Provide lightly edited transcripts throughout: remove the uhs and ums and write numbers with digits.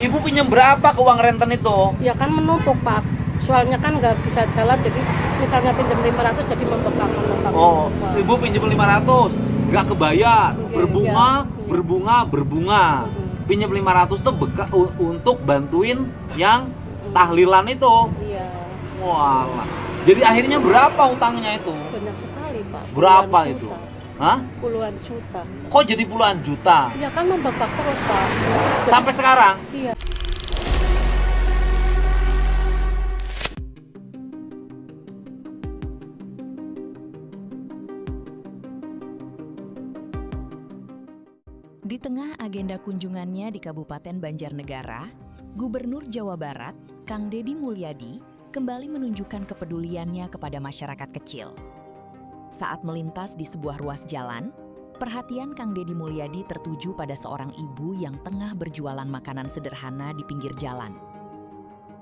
Ibu pinjam berapa ke uang renten itu? Ya kan menumpuk Pak, soalnya kan nggak bisa jalan, jadi misalnya pinjam 500 jadi membengkak. Oh, ibu pinjam 500, nggak kebayar, berbunga, iya. berbunga. Pinjam 500 tuh untuk bantuin yang tahlilan itu. Iya. Walah. Jadi akhirnya berapa utangnya itu? Banyak sekali Pak. Berapa itu? Hah? Puluhan juta. Kok jadi puluhan juta? Iya kan membengkak terus Pak. Sampai sekarang? Iya. Di tengah agenda kunjungannya di Kabupaten Banjarnegara, Gubernur Jawa Barat, Kang Deddy Mulyadi, kembali menunjukkan kepeduliannya kepada masyarakat kecil. Saat melintas di sebuah ruas jalan, perhatian Kang Deddy Mulyadi tertuju pada seorang ibu yang tengah berjualan makanan sederhana di pinggir jalan.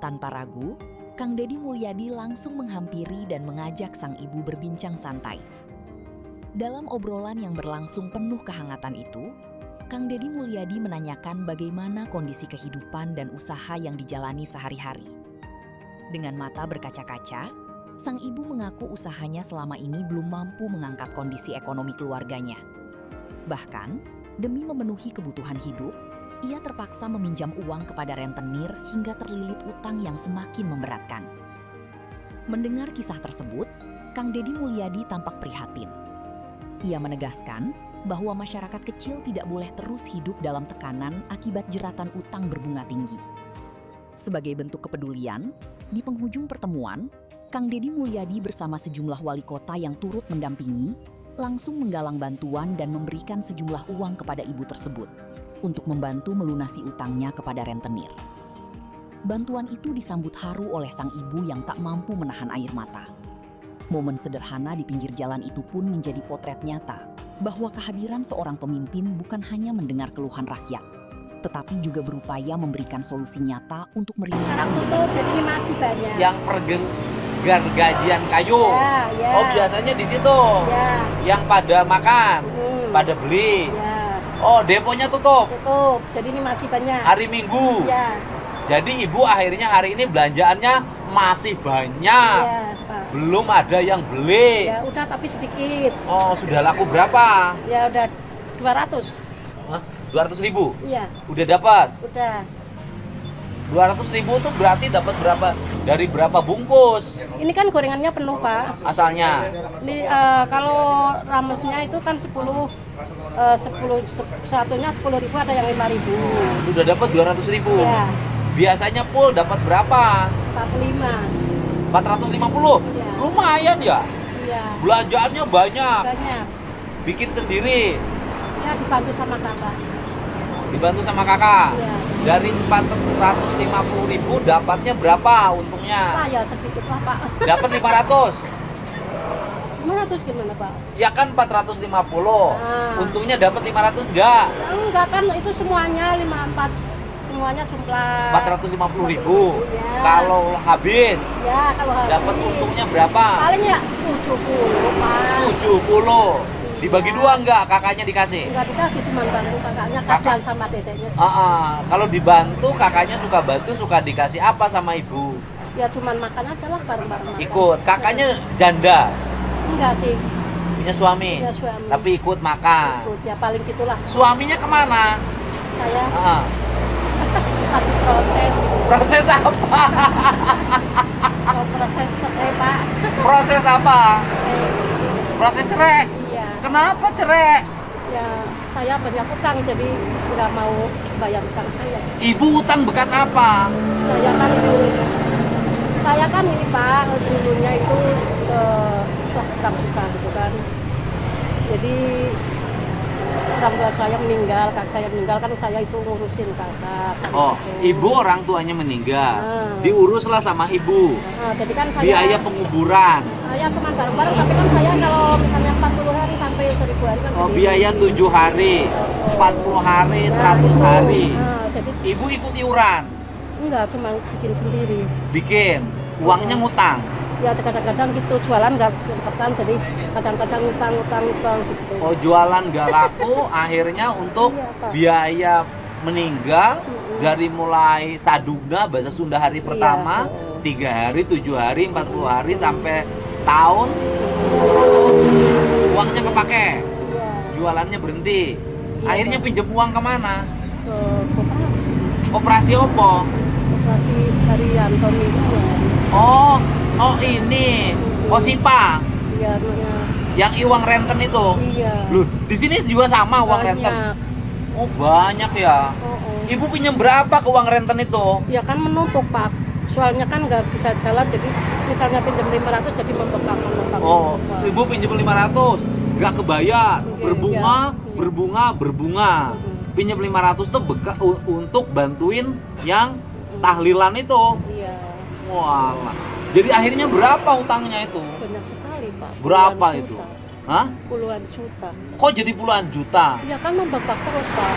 Tanpa ragu, Kang Deddy Mulyadi langsung menghampiri dan mengajak sang ibu berbincang santai. Dalam obrolan yang berlangsung penuh kehangatan itu, Kang Deddy Mulyadi menanyakan bagaimana kondisi kehidupan dan usaha yang dijalani sehari-hari. Dengan mata berkaca-kaca, sang ibu mengaku usahanya selama ini belum mampu mengangkat kondisi ekonomi keluarganya. Bahkan, demi memenuhi kebutuhan hidup, ia terpaksa meminjam uang kepada rentenir hingga terlilit utang yang semakin memberatkan. Mendengar kisah tersebut, Kang Deddy Mulyadi tampak prihatin. Ia menegaskan bahwa masyarakat kecil tidak boleh terus hidup dalam tekanan akibat jeratan utang berbunga tinggi. Sebagai bentuk kepedulian, di penghujung pertemuan, Kang Deddy Mulyadi bersama sejumlah wali kota yang turut mendampingi, langsung menggalang bantuan dan memberikan sejumlah uang kepada ibu tersebut untuk membantu melunasi utangnya kepada rentenir. Bantuan itu disambut haru oleh sang ibu yang tak mampu menahan air mata. Momen sederhana di pinggir jalan itu pun menjadi potret nyata bahwa kehadiran seorang pemimpin bukan hanya mendengar keluhan rakyat, tetapi juga berupaya memberikan solusi nyata untuk meringankan Sekarang tutup, jadi ini masih banyak. Yang gajian kayu. Ya. Oh, biasanya di situ. Ya. Yang pada makan, pada beli. Ya. Oh, deponya tutup. Tutup, jadi ini masih banyak. Hari Minggu. Ya. Jadi ibu akhirnya hari ini belanjaannya masih banyak. Ya, Pak. Belum ada yang beli. Ya, udah tapi sedikit. Oh, sudah laku berapa? Ya udah 200. Hah? 200.000? Iya, Udah dapat? udah. 200.000 tuh berarti dapat berapa? Dari berapa bungkus? Ini kan gorengannya penuh, Pak. Asalnya? Ini kalau ramesnya itu kan 10 satunya 10.000, ada yang 5.000. Sudah dapat 200.000. Iya. Biasanya full dapat berapa? 45. 450? Iya. Lumayan ya? Iya. Belanjaannya banyak. Banyak. Bikin sendiri. Ya dibantu sama kakak. Dibantu sama kakak. Iya. Dari 450.000 dapatnya berapa untungnya? Nah, ya sedikit lah, Pak. Dapat 500. 500 gimana, Pak? Ya kan 450. Ah. Untungnya dapat 500 enggak? Enggak kan, itu semuanya 54. Semuanya jumlah 450.000. Ya. Kalau habis Ya, kalau habis. dapat untungnya berapa? Paling ya 70, Pak. 70. Dibagi Iya. dua enggak kakaknya dikasih? Enggak dikasih, cuma bantu kakaknya, kasihan sama dedeknya. Kalau dibantu kakaknya suka bantu, suka dikasih apa sama ibu? Ya cuman makan aja lah bareng-bareng makan. Ikut. Kakaknya janda, Enggak sih, punya suami, punya suami. tapi ikut makan. Ikut, ya paling gitulah. Suaminya kemana? Saya Ah, lagi proses, proses apa? mau proses cerai, Pak. Proses apa? Eh, Proses cerai. iya, Kenapa cerai? ya saya banyak utang jadi nggak mau bayar utang saya. Ibu utang bekas apa? Saya kan ini Pak, dulunya itu sedang susah gitu kan. Jadi orang tua saya meninggal, kakak saya meninggal, kan saya itu ngurusin kakak. Oh, gitu. ibu orang tuanya meninggal. Ah. Diuruslah sama ibu. Nah, jadi kan saya Biaya penguburan. saya cuma bareng-bareng, tapi kan saya kalau misalnya 40 hari sampai 1000 hari kan Oh, sendiri. biaya 7 hari, 40 hari, 100 itu. hari. Nah, jadi Ibu ikut iuran, enggak, cuma bikin sendiri. bikin. Uangnya ngutang. Ya kadang-kadang gitu, jualan nggak cepetan, jadi kadang-kadang utang gitu. Oh, jualan gak laku, akhirnya untuk Iya, Pak. biaya meninggal, dari mulai saduna bahasa Sunda hari pertama, 3 hari, 7 hari, 40 hari sampai tahun uangnya kepake, Iya. jualannya berhenti. Iya, Akhirnya Pak. pinjem uang kemana? Ke koperasi. Operasi opo? Koperasi Haryanto itu ya. Oh ini, Osipa, Iya, namanya. yang iwang renten itu. Iya. Loh, di sini juga sama uang renten. Banyak. Oh banyak ya. Ibu pinjam berapa ke uang renten itu? Ya kan menumpuk Pak. Soalnya kan nggak bisa jalan, jadi misalnya pinjam 500 jadi membengkak. Oh, ibu pinjam 500, nggak kebayar, Iya, berbunga, iya. berbunga. Pinjam 500 tuh untuk bantuin yang tahlilan itu. Iya. Walah. Jadi akhirnya berapa utangnya itu? Banyak sekali Pak. Berapa Puluhan itu? juta. Hah? Puluhan juta. Kok jadi puluhan juta? Iya kan membengkak terus Pak.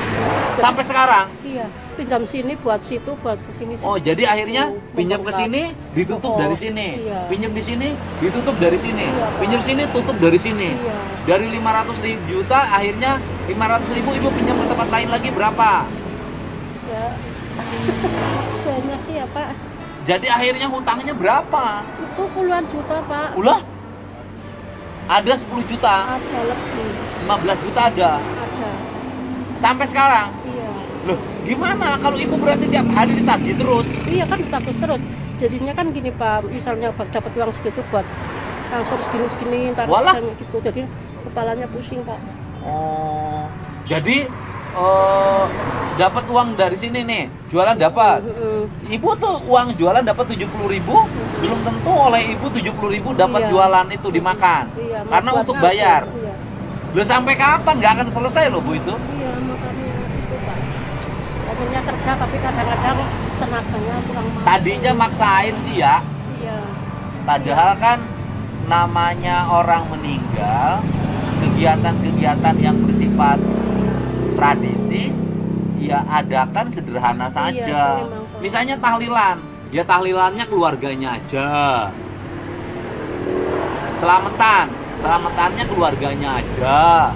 Sampai sekarang? Iya. Pinjam sini buat situ, buat sini. Oh, jadi akhirnya pinjam ke Membengkak. sini, ditutup Oh, dari sini. iya. Pinjam di sini, ditutup dari sini. Iya, Pak. Pinjam sini, tutup dari sini. Iya. Dari 500 juta, akhirnya 500 ribu ibu pinjam ke tempat lain lagi berapa? Ya. Banyak sih ya Pak. Jadi akhirnya hutangnya berapa? Itu puluhan juta Pak. Ulah? Ada 10 juta, Ada lebih. 15 juta ada. Ada. Sampai sekarang. Iya. Loh, gimana kalau ibu berarti tiap hari ditagih terus? Iya kan takut terus. Jadinya kan gini Pak, misalnya dapat uang segitu buat transfer segini-segini, ntar Walah. sisanya gitu. Jadi kepalanya pusing Pak. Oh, jadi dapat uang dari sini nih, jualan dapat. Ibu tuh uang jualan dapat 70 ribu, belum tentu oleh ibu 70 ribu dapat Iya. jualan itu dimakan. Iya, Karena buat untuk apa? bayar. Iya. Loh sampai kapan? Nggak akan selesai loh Bu itu. Iya, makanya itu Pak. Pengennya kerja tapi kadang-kadang tenaganya kurang mampu. Tadinya maksain sih ya, Iya. padahal kan namanya orang meninggal, kegiatan-kegiatan yang bersifat tradisi ya adakan sederhana saja. memang, Pak. Misalnya tahlilan, ya tahlilannya keluarganya aja. Selamatannya keluarganya aja.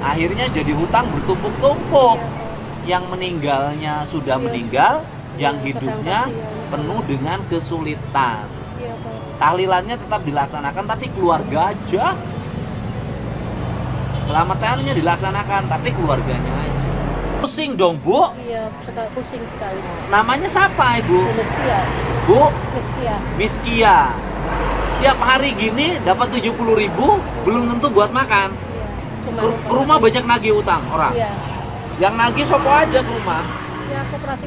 Akhirnya jadi hutang bertumpuk-tumpuk. Iya, Pak. Yang meninggalnya sudah Iya. meninggal, yang Iya, hidupnya kadang kasihan. penuh dengan kesulitan. Iya, Pak. Tahlilannya tetap dilaksanakan tapi keluarga aja. Selamatannya dilaksanakan tapi keluarganya aja. Pusing dong Bu. Iya, pusing sekali. Namanya siapa Ibu? Miskia. Bu Miskia. Miskia. Tiap hari gini dapat 70 ribu, belum tentu buat makan. Iya. Cuma Ke rumah banyak nagih utang orang. Iya. Yang nagih sopo aja ke rumah. Ya koperasi.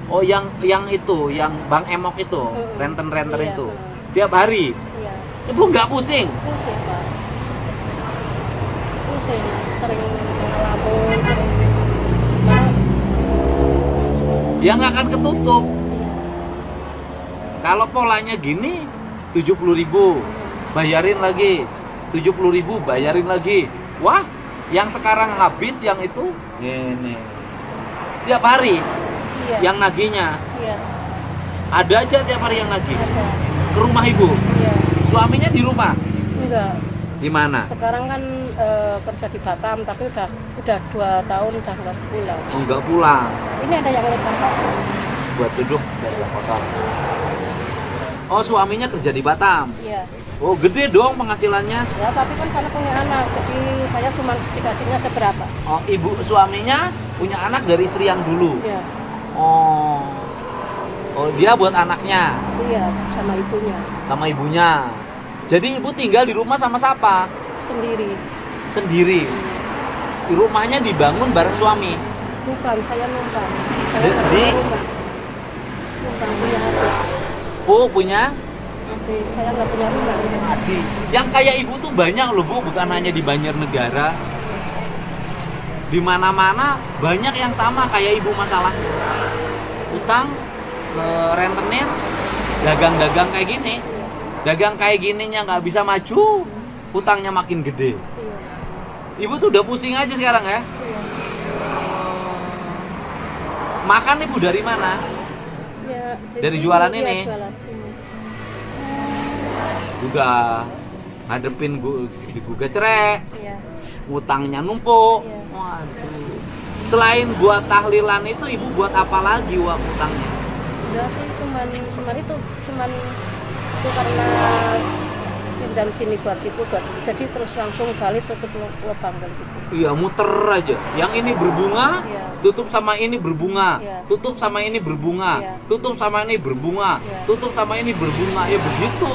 Oh yang itu, yang Bang Emok itu, renten-renten Iya, itu. Tiap hari. Iya. Ibu nggak pusing? Pusing Pak. Pusing. Sering ngelamun, sering mana? Ya nggak akan ketutup. Iya. Kalau polanya gini, 70 ribu, bayarin lagi. 70 ribu, bayarin lagi. Wah, yang sekarang habis yang itu, ini. Tiap hari, Iya. yang nagihnya. Iya. Ada aja tiap hari yang nagih. Ada. Ke rumah ibu. Iya. Suaminya di rumah. Enggak. Di mana? Sekarang kan kerja di Batam, tapi udah 2 tahun udah nggak pulang. Oh, nggak pulang. Ini ada yang lihat Bapak. Buat duduk biar nggak kotor. Oh, suaminya kerja di Batam. Iya. Oh, gede dong penghasilannya. Ya, tapi kan saya punya anak, jadi saya cuma dikasihnya seberapa. Oh, ibu suaminya punya anak dari istri yang dulu. Iya. Oh. Oh, dia buat anaknya Iya, sama ibunya sama ibunya. Jadi ibu tinggal di rumah sama siapa? sendiri. Sendiri. Di rumahnya dibangun bareng suami. Bukan, saya numpang. Saya Di- nggak di- punya rumah. Numpang punya adik. Bu punya Adik, saya nggak punya rumah. adik. Yang kayak ibu tuh banyak loh Bu, bukan hanya di Banjarnegara. Di mana-mana banyak yang sama kayak ibu masalah utang ke rentenir, dagang-dagang kayak gini. Dagang kayak gininya nggak bisa maju, utangnya makin gede. Iya. Ibu tuh udah pusing aja sekarang ya. Iya. Makan ibu dari mana? Ya, Dari sini, jualan iya, ini? jualan sini. Juga ngadepin gugat cerai, Iya. utangnya numpuk. Iya. Waduh. Selain buat tahlilan itu, ibu buat apa lagi uang utangnya? Udah sih cuman itu karena pinjam sini buat situ buat, jadi terus langsung balik tutup lubang kayak gitu. Iya, muter aja. Yang ini berbunga, Iya. tutup sama ini berbunga, Iya. tutup sama ini berbunga, Iya. tutup sama ini berbunga, Iya. tutup sama ini berbunga. Ya begitu.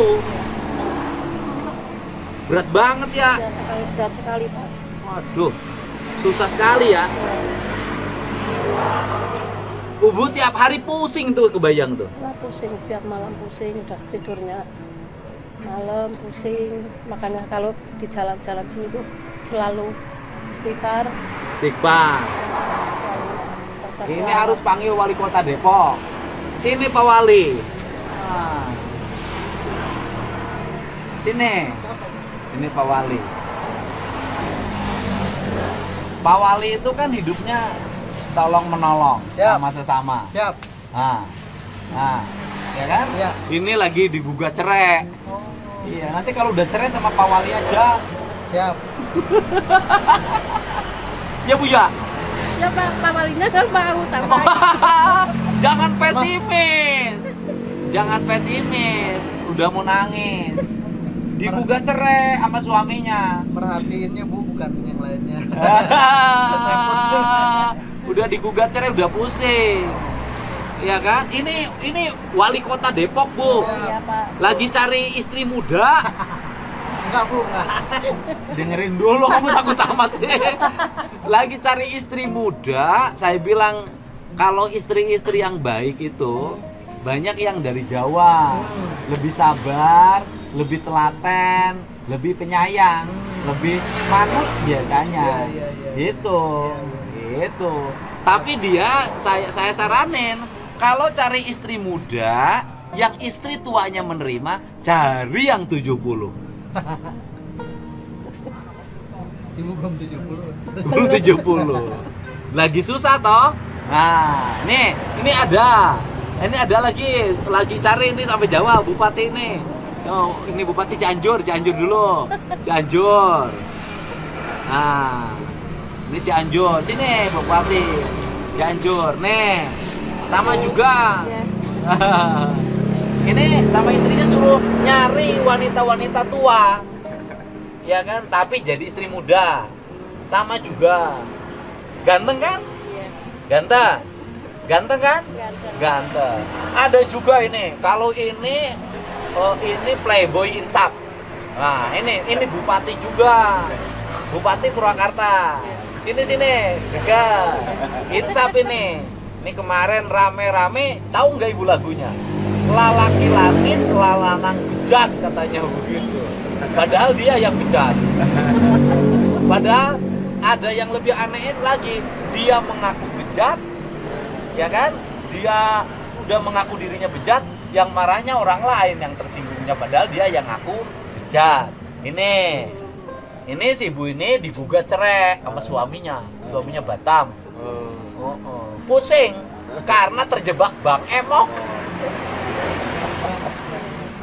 Berat banget ya. Berat sekali Pak. Waduh, susah sekali ya. Ibu tiap hari pusing tuh, kebayang tuh. Nah, pusing setiap malam, pusing udah tidurnya malam pusing, makanya kalau di jalan-jalan sini tuh selalu istighfar. Istighfar. Baca Ini selawat. harus panggil wali kota Depok. Sini Pak Wali. Nah. Sini. Ini Pak Wali. Pak Wali itu kan hidupnya tolong menolong Siap. sama sesama. Siap. Nah, ya kan? Iya. Ini lagi digugat cerai. Iya, nanti kalau udah cerai sama Pak Wali aja. Siap. Ya Bu ya. Ya Pak Walinya nggak mau tambah. Jangan pesimis. Jangan pesimis. Udah mau nangis. Digugat cerai sama suaminya. Merhatiinnya Bu, bukan yang lainnya. Udah digugat cerai, udah pusing. Ya kan? Ini wali kota Depok, Bu. Iya Pak. Lagi cari istri muda. Enggak Bu, enggak. Dengerin dulu, kamu takut amat sih. Lagi cari istri muda, saya bilang kalau istri-istri yang baik itu banyak yang dari Jawa, lebih sabar, lebih telaten, lebih penyayang, lebih manut biasanya. Iya. Gitu. Gitu. Tapi dia saya saranin kalau cari istri muda yang istri tuanya menerima, cari yang 70. Ibu belum 70. Belum 70. Lagi susah toh? Nah, ini ada. Ini ada lagi cari ini sampai Jawa, Bupati ini. Oh, ini Bupati Cianjur dulu. Cianjur. Nah, ini Cianjur. Sini Bupati Cianjur. Nih. Sama juga. Ya. Ini sama istrinya suruh nyari wanita-wanita tua. Ya kan? Tapi jadi istri muda. Sama juga. Ganteng kan? Iya. Ganteng. Ganteng kan? Ganteng. Ganteng. Ada juga ini. Kalau ini Playboy Insap. Nah, ini Bupati juga. Bupati Purwakarta. Sini. Dekat. Insap ini. Ini kemarin rame-rame, tahu nggak ibu lagunya? Lalaki langit, lalanang bejat katanya begitu. Padahal dia yang bejat. Padahal ada yang lebih anehin lagi. Dia mengaku bejat, ya kan? Dia udah mengaku dirinya bejat, yang marahnya orang lain yang tersinggungnya. Padahal dia yang ngaku bejat. Ini si ibu ini digugat cerai sama suaminya Batam. Pusing karena terjebak Bang Emok.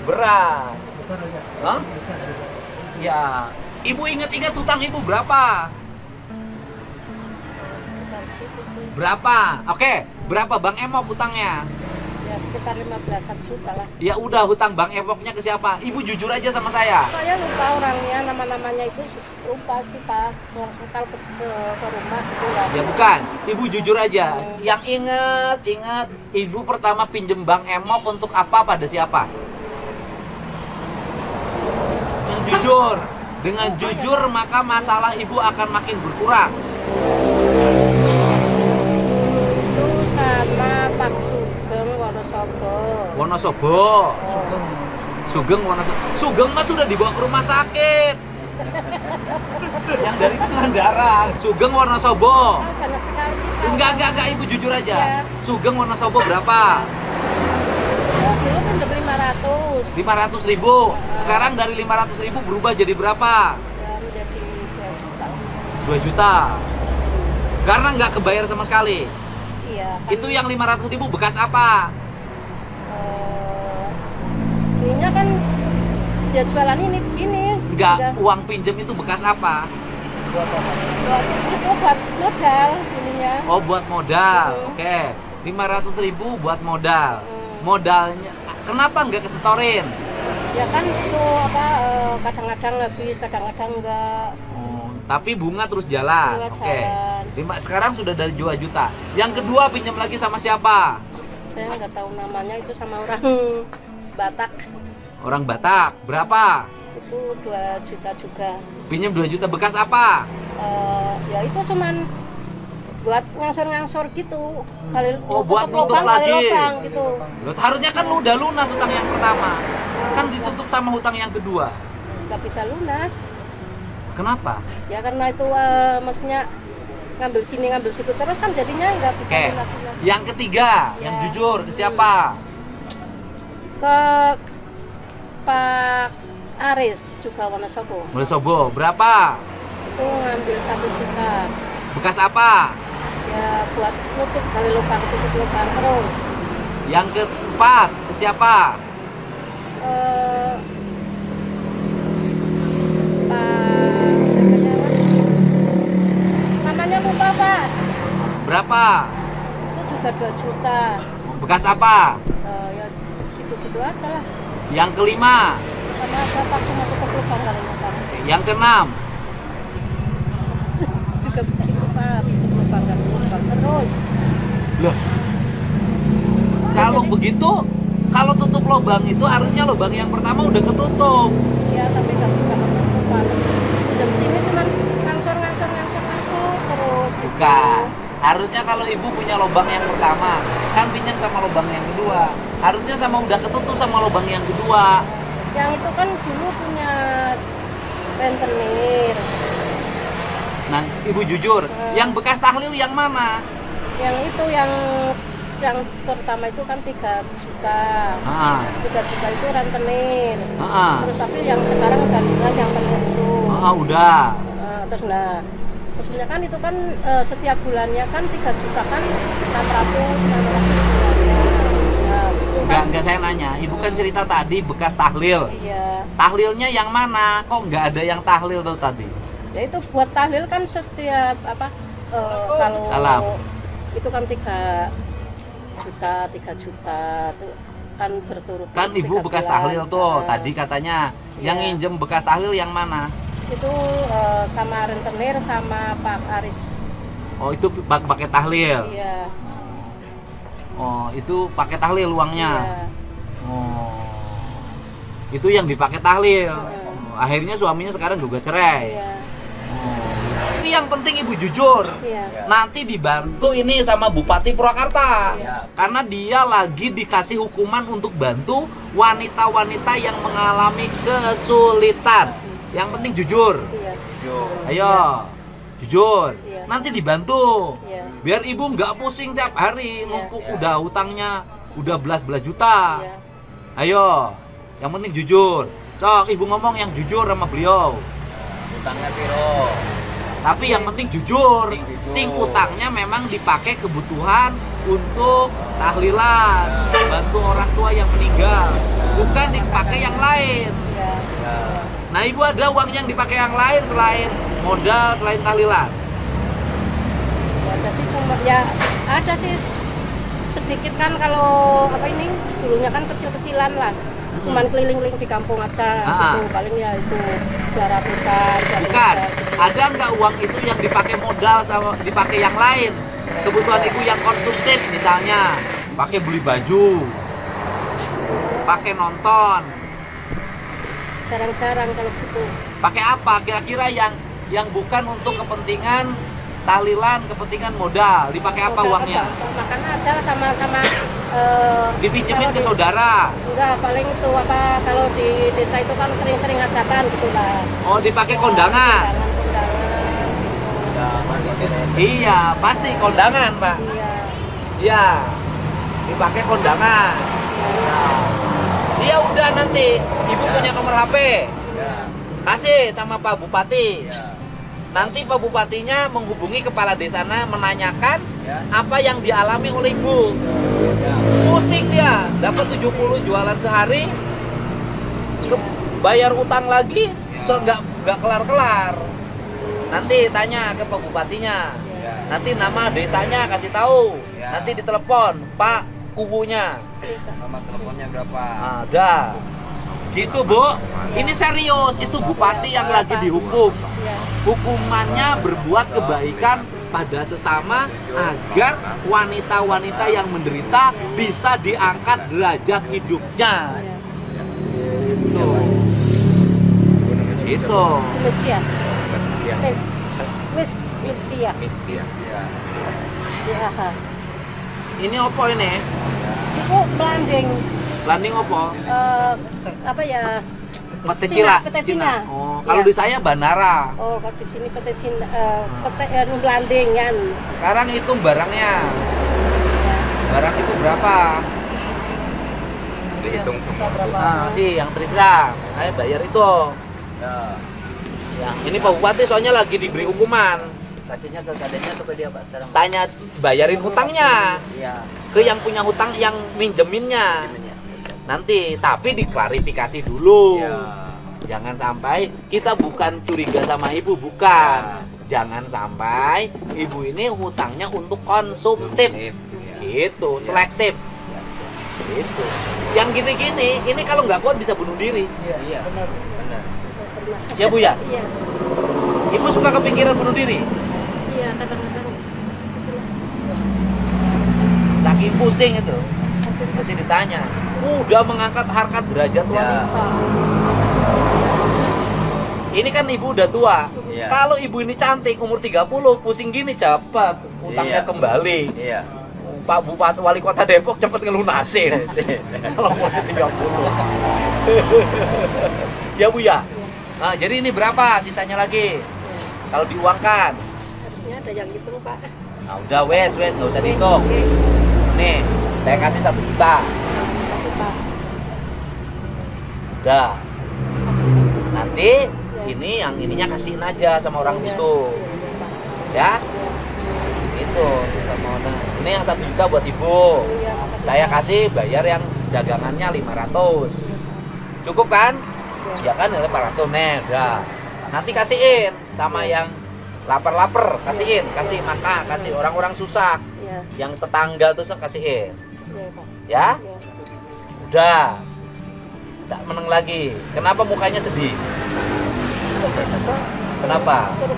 Berat. Besar aja. Hah? Besar aja. Ya, ibu ingat-ingat hutang ibu berapa? Sekitar segitu sih. Berapa? Oke, berapa Bang Emok hutangnya? Ya sekitar 15-an juta lah. Ya udah, hutang Bang Emoknya ke siapa? Ibu jujur aja sama saya. Saya lupa orangnya, nama-namanya itu lupa sih Pak. Kalau ke rumah itu nggak. Ya bukan, ibu jujur aja. Yang ingat ibu pertama pinjem Bang Emok untuk apa pada siapa? Yang jujur. Dengan jujur maka masalah ibu akan makin berkurang. Itu sama Pak Sugeng Wonosobo. Wonosobo. Sugeng Wonosobo. Sugeng mah sudah dibawa ke rumah sakit. Yang dari Pangandaran. Sugeng Wonosobo. Banyak sekali sih Pak. Enggak, ibu jujur aja. Ya. Sugeng Wonosobo berapa? Ya, dulu pinjam 500. 500.000. Sekarang dari 500.000 berubah jadi berapa? Ya menjadi 2 juta. 2 juta. Karena nggak kebayar sama sekali. Iya. Kan, Itu yang 500.000 bekas apa? dulunya kan dia jualan ini. Enggak, Udah. uang pinjam itu bekas apa? Itu buat modal ininya. modalnya. Oh, buat modal. Mm. Oke. 500.000 buat modal. Mm. Modalnya kenapa nggak kesetorin? Ya kan itu apa kadang-kadang habis, kadang-kadang enggak. Tapi bunga terus jalan. Bunga Oke. jalan. Sekarang sudah dari 2 juta. Yang kedua pinjam lagi sama siapa? Saya nggak tahu namanya, itu sama orang Batak. Orang Batak. Berapa? Itu 2 juta juga. Pinjam 2 juta bekas apa? Ya itu cuman buat ngangsur-ngangsur gitu. Kali Oh, buat tutup nutup lubang, kali lagi. lubang gitu. Loh, harusnya kan lu udah lunas utang yang pertama. Kan ditutup sama hutang yang kedua. Nggak bisa lunas. Kenapa? Ya karena itu maksudnya ngambil sini ngambil situ terus kan jadinya nggak bisa Oke. lunas. Yang ketiga, yang Ya. jujur ke siapa? Ke Pak Aris juga Wonosobo. Wonosobo. Berapa? Itu ngambil 1 juta. Bekas apa? Ya buat nutup kali lubang, tutup lubang terus. Yang keempat ke siapa? Eh, namanya lupa Pak. Berapa? Itu juga 2 juta. Bekas apa? Ya gitu-gitu aja lah. Yang kelima, Karena ada waktu mau tutup lubang kali lubang. yang keenam. Juga begitu Pak, tutup lubang kali lubang terus. Loh, kalau begitu, kalau tutup lubang itu harusnya lubang yang pertama udah ketutup. Ya tapi nggak bisa menutup Pak. Jam sini cuman ngangsur terus. Gitu. Bukan. Harusnya kalau ibu punya lubang yang pertama, kan pinjam sama lubang yang kedua. Harusnya sama udah ketutup sama lubang yang kedua. Yang itu kan dulu punya rentenir. Nah, ibu jujur, yang bekas tahlil yang mana? Yang itu yang pertama itu kan 3 juta. Ah, 3 juta itu rentenir. ah, Terus tapi yang sekarang udah lunas yang tenir itu. udah. Terus maksudnya kan itu kan setiap bulannya kan 3 juta kan 600 bulannya. Nah, itu kan. Enggak saya nanya. Ibu kan cerita tadi bekas tahlil. Iya. Tahlilnya yang mana? Kok nggak ada yang tahlil tuh tadi? Ya itu buat tahlil kan setiap apa kalau Alam. itu kan 3 juta tuh kan berturut-turut. Kan ibu 3 bekas bulan. tahlil tuh. Nah, Tadi katanya yang Iya. nginjem bekas tahlil yang mana? itu sama rentenir sama Pak Aris. Oh, itu pakai tahlil. Iya. Oh, itu pakai tahlil uangnya. Iya. Oh. Itu yang dipakai tahlil. Iya. Akhirnya suaminya sekarang juga cerai. Iya. Tapi yang penting ibu jujur. Iya. Nanti dibantu ini sama Bupati Purwakarta. Iya. Karena dia lagi dikasih hukuman untuk bantu wanita-wanita yang mengalami kesulitan. Yang penting jujur. Iya. Ayo, jujur. Iya. Nanti dibantu. Iya. Biar ibu nggak pusing tiap hari Iya. numpuk udah hutangnya udah belas-belas juta. Iya. Ayo, yang penting jujur. Sok ibu ngomong yang jujur sama beliau. Utangnya piro? Tapi yang penting jujur. Penting jujur. Sing utangnya memang dipakai kebutuhan untuk tahlilan, bantu orang tua yang meninggal, bukan dipakai yang lain. Iya. Nah, ibu ada uang yang dipakai yang lain selain modal, selain tahlilan? Ya, ada sih cuma ya ada sih sedikit kan kalau apa ini dulunya kan kecil-kecilan lah. Cuman keliling-keliling di kampung aja gitu. Paling ya itu 200-an. Bukan. Ada nggak uang itu yang dipakai modal sama dipakai yang lain? Kebutuhan ibu yang konsumtif misalnya, pakai beli baju, pakai nonton, Jarang-jarang kalau gitu. pakai apa? Kira-kira yang bukan untuk kepentingan tahlilan, kepentingan modal, dipakai apa Modal uangnya? makan aja lah sama Dipinjemin kalau ke saudara. enggak, paling itu apa kalau di desa itu kan sering-sering hajatan gitu lah. Oh, dipakai kondangan. Kondangan. Iya, pasti kondangan, Pak. Iya. Iya, dipakai kondangan. Dia udah nanti, ibu punya nomor HP, kasih sama Pak Bupati. Nanti Pak Bupatinya menghubungi kepala desanya menanyakan apa yang dialami oleh ibu. Pusing dia, dapat 70 jualan sehari, bayar utang lagi, so nggak kelar-kelar. Nanti tanya ke Pak Bupatinya. Ya. Nanti nama desanya kasih tahu. Ya. Nanti ditelepon, Pak kubunya. Nomor teleponnya berapa? Ada. Gitu, Bu. Ini serius. Itu bupati yang lagi dihukum. Iya. Hukumannya berbuat kebaikan pada sesama agar wanita-wanita yang menderita bisa diangkat derajat hidupnya. Iya. Gitu. Miss ya. Mestia. Miss ya. Mestia. Ya. Ya. Ini opo ini? Itu belanding. Landing opo? Apa ya? Pete Cila. Pete Cina. Oh, kalau Ya. di saya Banara. Oh, kalau di sini pete Cina, pete belanding kan. Sekarang hitung barangnya. Barang itu berapa? Dihitung semua. Nah, sih yang Trisra. Saya bayar itu. Ya. Ya, ini Pak Bupati soalnya lagi diberi hukuman. Kasihnya ke kadenya atau ke dia Pak sekarang? Tanya bayarin hutangnya Iya. ke yang punya hutang yang minjeminnya. Nanti, tapi diklarifikasi dulu. Ya. Jangan sampai kita bukan curiga sama ibu, bukan. Ya. Jangan sampai ibu ini hutangnya untuk konsumtif. Ya. Gitu, Ya. selektif. Gitu. Yang gini-gini, ini kalau nggak kuat bisa bunuh diri. Iya. Benar. Ya Bu ya? Iya. Ibu suka kepikiran bunuh diri? Iya, kadang-kadang. Saking pusing itu. Nanti ditanya, udah mengangkat harkat derajat Ya. wanita. Ini kan ibu udah tua. Iya. Kalau ibu ini cantik, umur 30, pusing gini cepat. Utangnya Iya. kembali. Iya. Pak Bupati Wali Kota Depok cepet ngelunasin. Kalau umur 30. Ya Bu ya? Nah, jadi ini berapa sisanya lagi? Kalau diuangkan. Harusnya ada yang gitu, Pak. Nah, udah wes, nggak usah dihitung. Oke. Nih, saya kasih 1 juta. Satu, Pak. Udah. Nanti ini yang ininya kasihin aja sama orang Iya. itu. Iya, Pak. Ya? Itu sama orang. Ini yang 1 juta buat ibu. Oh, iya, makasih, Saya Pak. kasih bayar yang dagangannya 500. Cukup kan? Iya. Ya kan 500 nih, udah. Nanti kasihin sama yang lapar-lapar, kasih makan, kasih orang-orang susah. Iya. Yang tetangga tuh kasihin. Iya, Pak. Ya? Iya. Udah. Tak meneng lagi. Kenapa mukanya sedih? Kenapa? Baru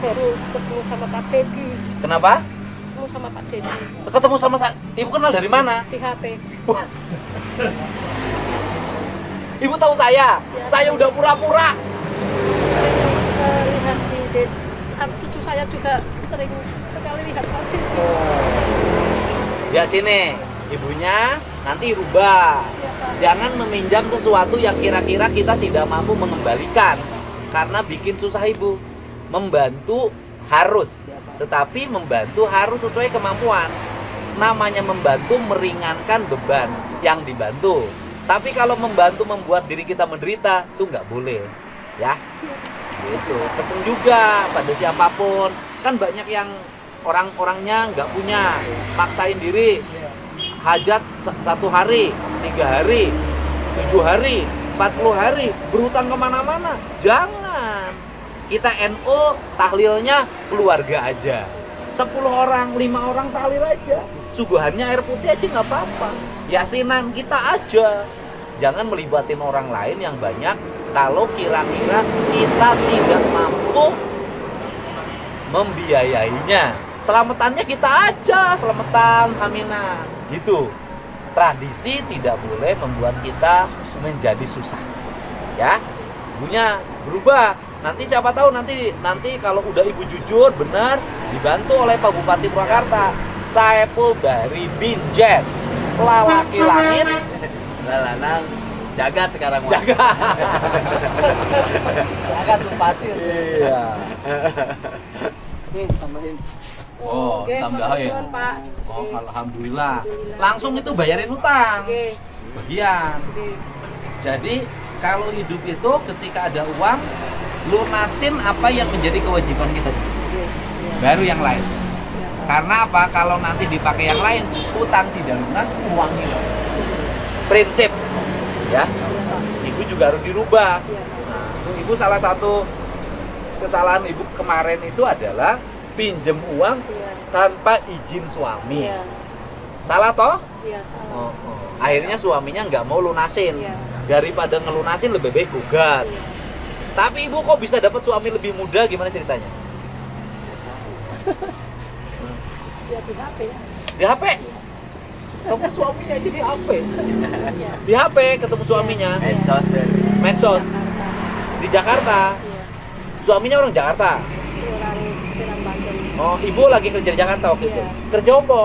ketemu sama Pak Dedi. Kenapa? Ketemu sama Pak Dedi Ketemu sama ibu kenal dari mana? di HP. Ibu tahu saya. Ya. Saya udah pura-pura. Lihat di cucu saya juga sering sekali lihat Pak Dedi. Ya sini, ibunya nanti rubah. Iya, Pak. Jangan meminjam sesuatu yang kira-kira kita tidak mampu mengembalikan. Karena bikin susah ibu. Membantu harus, tetapi membantu harus sesuai kemampuan. Namanya membantu meringankan beban yang dibantu. Tapi kalau membantu membuat diri kita menderita, itu nggak boleh. Ya, gitu. Pesen juga pada siapapun. Kan banyak yang orang-orangnya nggak punya, maksain diri. Hajat 1 hari, 3 hari, 7 hari, 40 hari, berhutang kemana-mana. Jangan. Kita NO tahlilnya keluarga aja. 10 orang, 5 orang tahlil aja. Suguhannya air putih aja nggak apa-apa. Yasinan kita aja. Jangan melibatin orang lain yang banyak kalau kira-kira kita tidak mampu membiayainya. Selamatannya kita aja, selamatan Aminah. Gitu. Tradisi tidak boleh membuat kita menjadi susah. Ya. Ibunya berubah. Nanti siapa tahu nanti kalau udah ibu jujur benar dibantu oleh Pak Bupati Purwakarta. Saipul Bahri bin Jet. Lelaki langit Lanang jagat sekarang Mas. jaga. Jagat bupati. Iya. Nih tambahin. Oh, Oke, tambahin. makasih, Pak. Oh, alhamdulillah. Langsung itu bayarin utang. Oke. Bagian. Oke. Jadi kalau hidup itu ketika ada uang, lunasin apa yang menjadi kewajiban kita. Oke. Baru yang lain. Iya, Pak. Karena apa? Kalau nanti dipakai yang lain, utang tidak lunas, uang hilang. Prinsip, ya. Iya, Pak. Ibu juga harus dirubah. Iya, Pak. Ibu salah satu kesalahan ibu kemarin itu adalah pinjem uang Iya. tanpa izin suami. Iya. Salah toh? Iya, salah. Akhirnya suaminya nggak mau lunasin. Iya. Daripada ngelunasin lebih baik gugat. Iya. Tapi ibu kok bisa dapat suami lebih muda? Gimana ceritanya? Ya di HP. Di HP. Ketemu suaminya aja di HP. Iya. Di HP ketemu suaminya. Medsos ya. Medsos Jakarta. di Jakarta. Iya. Suaminya orang Jakarta. Orang Serang Banten. Oh, ibu lagi kerja di Jakarta waktu itu. Iya. Kerja apa?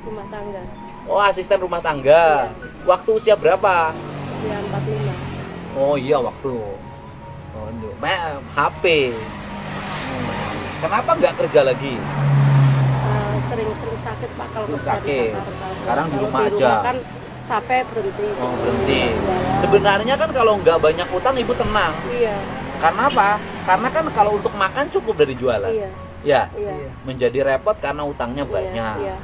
Rumah tangga. Oh, asisten rumah tangga. Waktu usia berapa? Usia 45. Oh iya waktu. Oh, HP. Kenapa nggak kerja lagi? Sering-sering sakit Pak kalau Sering kerja di sakit. Jakarta. Sekarang di Kalau rumah aja. kan capek berhenti. Oh berhenti. Jualan. Sebenarnya kan kalau nggak banyak utang ibu tenang. Iya. Karena apa? Karena kan kalau untuk makan cukup dari jualan. Iya. Ya. Iya. Menjadi repot karena utangnya banyak. Iya.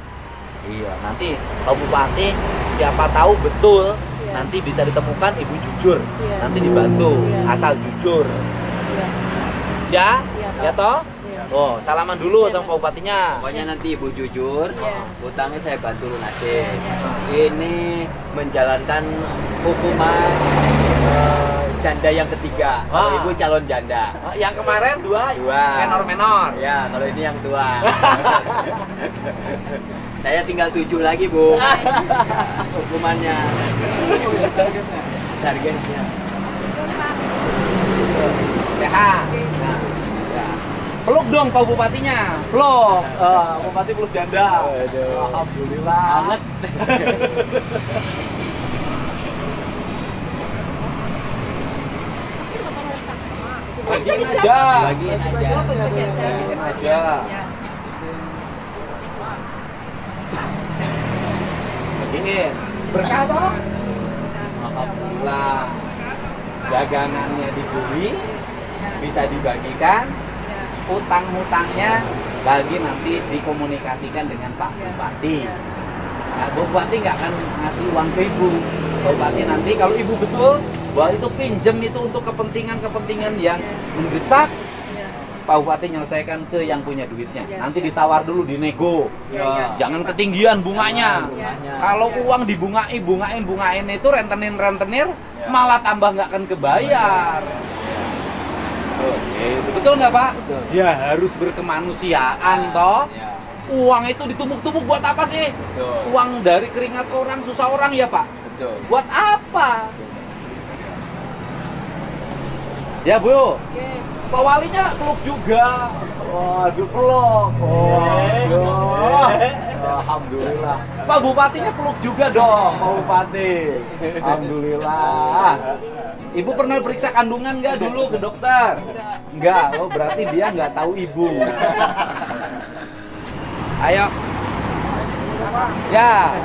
Iya. Nanti Pak Bupati siapa tahu betul Iya. nanti bisa ditemukan ibu jujur. Iya. Nanti dibantu Iya. asal jujur. Iya. Ya? Iya, Ya Pak. toh? Iya. Oh, salaman dulu Iya, sama Pak Bupatinya. Pokoknya nanti ibu jujur, Iya. utangnya saya bantu lunasin. Iya. Ini menjalankan hukuman janda yang ketiga. Kalau Ah. ibu calon janda. Yang kemarin dua menor-menor. Ya, kalau ini yang tua. Saya tinggal 7 lagi, Bu. Hukumannya. Targetnya. Sehat. Nah, ya. Peluk dong Pak Bupatinya. Peluk. Bupati peluk janda. Aduh. Alhamdulillah. Anget. Bagiin aja. Bagiin aja. Bagiin aja. Bagiin. Berkah toh? Alhamdulillah. Dagangannya dibeli, bisa dibagikan, utang-utangnya bagi nanti dikomunikasikan dengan Pak Bupati. Nah, Bu Bupati nggak akan ngasih uang ke ibu. Pak Bupati nanti kalau ibu betul bahwa itu pinjem itu untuk kepentingan-kepentingan yang mendesak, Pak Bupati nyelesaikan ke yang punya duitnya. Ya, Nanti ya. ditawar dulu di nego. Ya. Jangan ketinggian bunganya. Bunganya. Kalau uang bungain itu rentenir, malah tambah nggak akan kebayar. Oke, betul nggak Pak? Betul. Ya harus berkemanusiaan toh. Ya, Uang itu ditumpuk-tumpuk buat apa sih? betul. Uang dari keringat orang, susah orang ya Pak. Betul. Buat apa? Ya Bu, Oke. Pak Walinya peluk juga. Waduh peluk. Waduh. Alhamdulillah. Pak Bupatinya peluk juga dong, Pak Bupati. Alhamdulillah. Ibu pernah periksa kandungan nggak dulu ke dokter? Nggak. Oh berarti dia nggak tahu ibu. Ayo. Ya.